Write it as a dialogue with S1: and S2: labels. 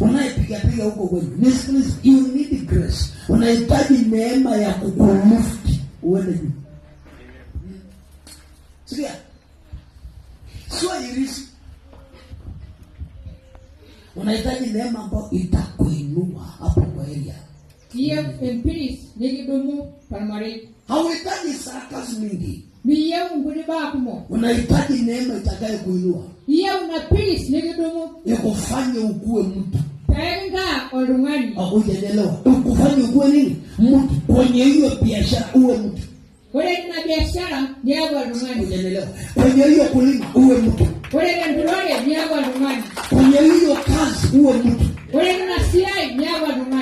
S1: Unayepiga piga huko kwenu. Nisikilize, you need grace. Unahitaji neema ya kukulift uende juu. Sikia. Sio irisi. Unahitaji neema ambayo itakuinua hapo kwa area.
S2: Kia empiris nikidumu paramare.
S1: Hauhitaji sarcasm mingi.
S2: Biye unguni bakumo.
S1: Unahitaji neema itakayo kuinua.
S2: Iye unapiris nikidumu
S1: Ikufanye ukue mtu.
S2: Tenga olungani.
S1: Hujaelewa. Ukufanye ukue nini? Mtu. Kwenye hiyo biashara uwe mtu.
S2: Wale na biashara ni hapo olungani.
S1: Hujaelewa. Kwenye hiyo kulima uwe mtu.
S2: Wale ndurore ni hapo olungani.
S1: Kwenye hiyo kazi uwe mtu.
S2: Wale na siai ni hapo olungani.